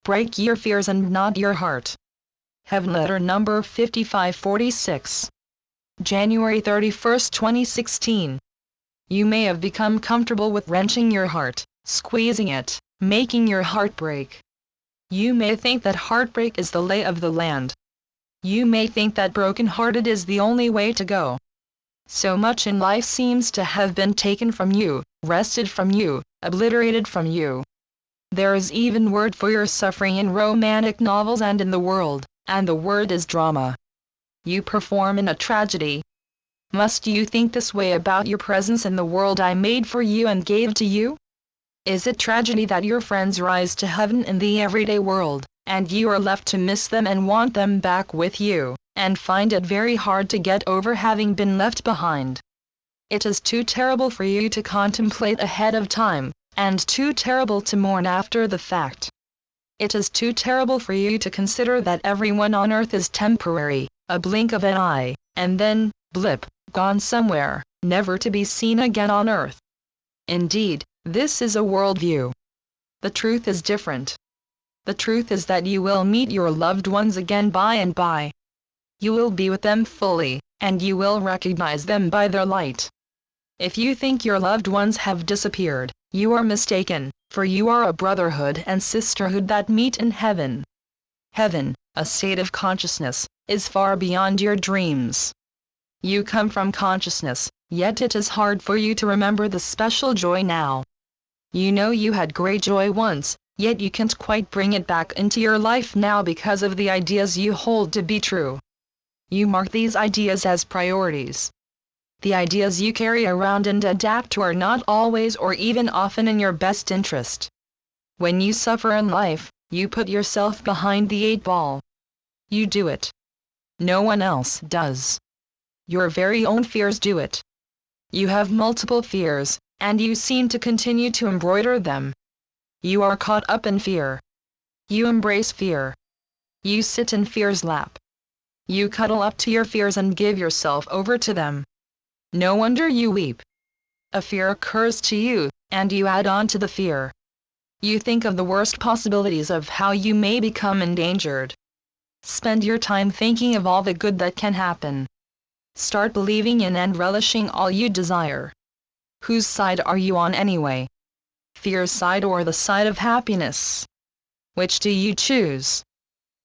Break your fears and not your heart. Heavenletter number 5546. January 31, 2016. You may have become comfortable with wrenching your heart, squeezing it, making your heart break. You may think that heartbreak is the lay of the land. You may think that broken-hearted is the only way to go. So much in life seems to have been taken from you, wrested from you, obliterated from you. There is even word for your suffering in romantic novels and in the world, and the word is drama. You perform in a tragedy. Must you think this way about your presence in the world I made for you and gave to you? Is it tragedy that your friends rise to heaven in the everyday world, and you are left to miss them and want them back with you, and find it very hard to get over having been left behind? It is too terrible for you to contemplate ahead of time, and too terrible to mourn after the fact. It is too terrible for you to consider that everyone on earth is temporary, a blink of an eye, and then, blip, gone somewhere, never to be seen again on earth. Indeed, this is a worldview. The truth is different. The truth is that you will meet your loved ones again by and by. You will be with them fully, and you will recognize them by their light. If you think your loved ones have disappeared, you are mistaken, for you are a brotherhood and sisterhood that meet in heaven. Heaven, a state of consciousness, is far beyond your dreams. You come from consciousness, yet it is hard for you to remember the special joy now. You know you had great joy once, yet you can't quite bring it back into your life now because of the ideas you hold to be true. You mark these ideas as priorities. The ideas you carry around and adapt to are not always or even often in your best interest. When you suffer in life, you put yourself behind the 8-ball. You do it. No one else does. Your very own fears do it. You have multiple fears, and you seem to continue to embroider them. You are caught up in fear. You embrace fear. You sit in fear's lap. You cuddle up to your fears and give yourself over to them. No wonder you weep. A fear occurs to you, and you add on to the fear. You think of the worst possibilities of how you may become endangered. Spend your time thinking of all the good that can happen. Start believing in and relishing all you desire. Whose side are you on anyway? Fear's side or the side of happiness? Which do you choose?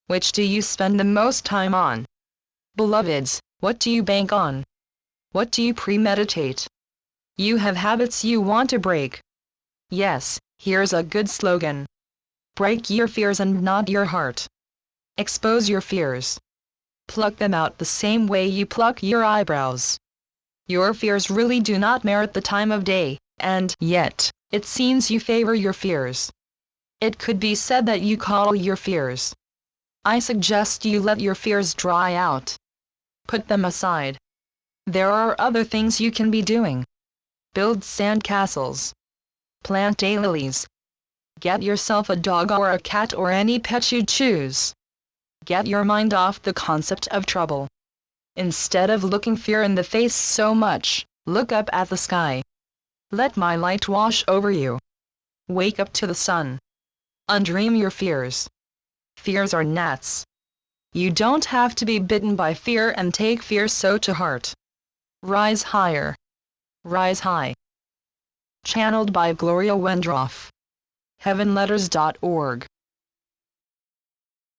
Which do you spend the most time on? Beloveds, what do you bank on? What do you premeditate? You have habits you want to break. Yes, here's a good slogan. Break your fears and not your heart. Expose your fears. Pluck them out the same way you pluck your eyebrows. Your fears really do not merit the time of day, and yet, it seems you favor your fears. It could be said that you coddle your fears. I suggest you let your fears dry out. Put them aside. There are other things you can be doing. Build sandcastles. Plant daylilies. Get yourself a dog or a cat or any pet you choose. Get your mind off the concept of trouble. Instead of looking fear in the face so much, look up at the sky. Let my light wash over you. Wake up to the sun. Undream your fears. Fears are gnats. You don't have to be bitten by fear and take fear so to heart. Rise higher. Rise high. Channeled by Gloria Wendroff. Heavenletters.org